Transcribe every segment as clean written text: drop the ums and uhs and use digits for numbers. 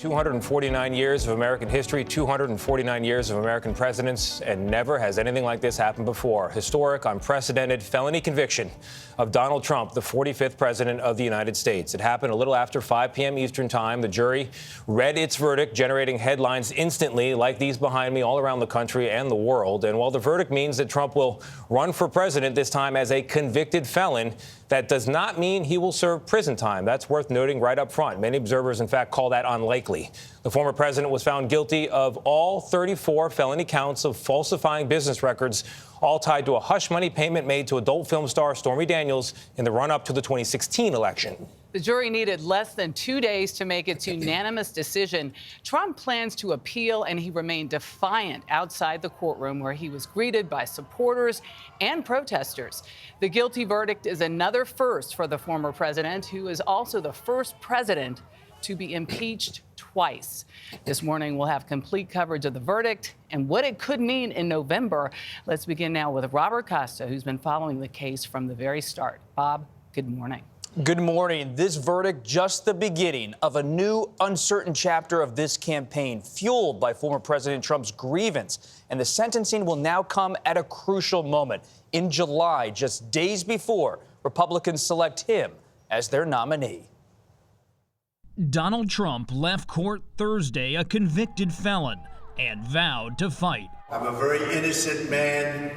249 years of American history, 249 years of American presidents, and never has anything like this happened before. Historic, unprecedented felony conviction of Donald Trump, the 45th president of the United States. It happened a little after 5 p.m. Eastern time. The jury read its verdict, generating headlines instantly like these behind me all around the country and the world. And while the verdict means that Trump will run for president, this time as a convicted felon, that does not mean he will serve prison time. That's worth noting right up front. Many observers, in fact, call that unlikely. The former president was found guilty of all 34 felony counts of falsifying business records, all tied to a hush money payment made to adult film star Stormy Daniels in the run-up to the 2016 election. The jury needed less than 2 days to make its unanimous decision. Trump plans to appeal, and he remained defiant outside the courtroom, where he was greeted by supporters and protesters. The guilty verdict is another first for the former president, who is also the first president to be impeached twice. This morning, we'll have complete coverage of the verdict and what it could mean in November. Let's begin now with Robert Costa, who's been following the case from the very start. Bob, good morning. Good morning. This verdict just the beginning of a new uncertain chapter of this campaign, fueled by former President Trump's grievance. And the sentencing will now come at a crucial moment in July, just days before Republicans select him as their nominee. Donald Trump left court Thursday a convicted felon and vowed to fight. I'm a very innocent man,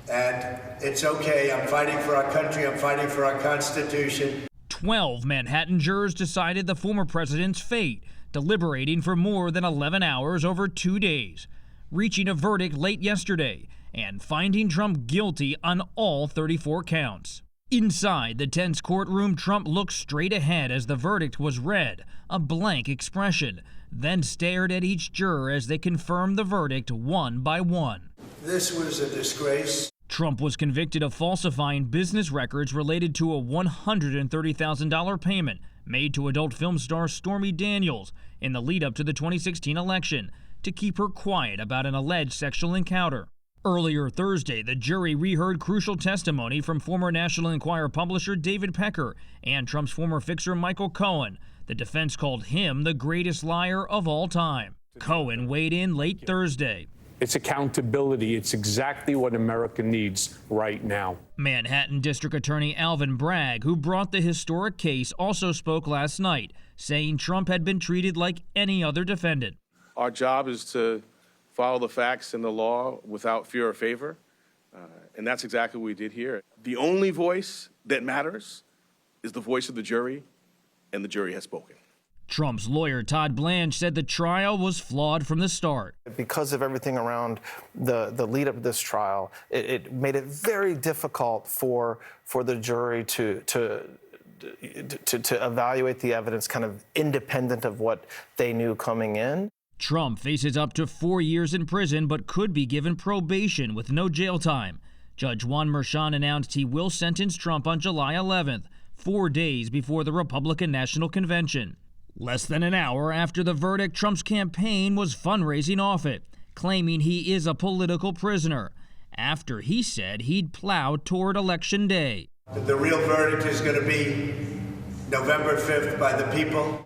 and it's okay. I'm fighting for our country. I'm fighting for our Constitution. 12 Manhattan jurors decided the former president's fate, deliberating for more than 11 hours over 2 days, reaching a verdict late yesterday and finding Trump guilty on all 34 counts. Inside the tense courtroom, Trump looked straight ahead as the verdict was read, a blank expression, then stared at each juror as they confirmed the verdict one by one. This was a disgrace. Trump was convicted of falsifying business records related to a $130,000 payment made to adult film star Stormy Daniels in the lead-up to the 2016 election to keep her quiet about an alleged sexual encounter. Earlier Thursday, the jury reheard crucial testimony from former National Enquirer publisher David Pecker and Trump's former fixer Michael Cohen. The defense called him the greatest liar of all time. Cohen weighed in late Thursday. It's accountability. It's exactly what America needs right now. Manhattan District Attorney Alvin Bragg, who brought the historic case, also spoke last night, saying Trump had been treated like any other defendant. Our job is to follow the facts and the law without fear or favor, and that's exactly what we did here. The only voice that matters is the voice of the jury, and the jury has spoken. Trump's lawyer, Todd Blanche, said the trial was flawed from the start. Because of everything around the lead up to this trial, it made it very difficult for the jury to evaluate the evidence kind of independent of what they knew coming in. Trump faces up to 4 years in prison but could be given probation with no jail time. Judge Juan Merchan announced he will sentence Trump on July 11th, 4 days before the Republican National Convention. Less than an hour after the verdict, Trump's campaign was fundraising off it, claiming he is a political prisoner, after he said he'd plowed toward Election Day. The real verdict is going to be November 5th by the people.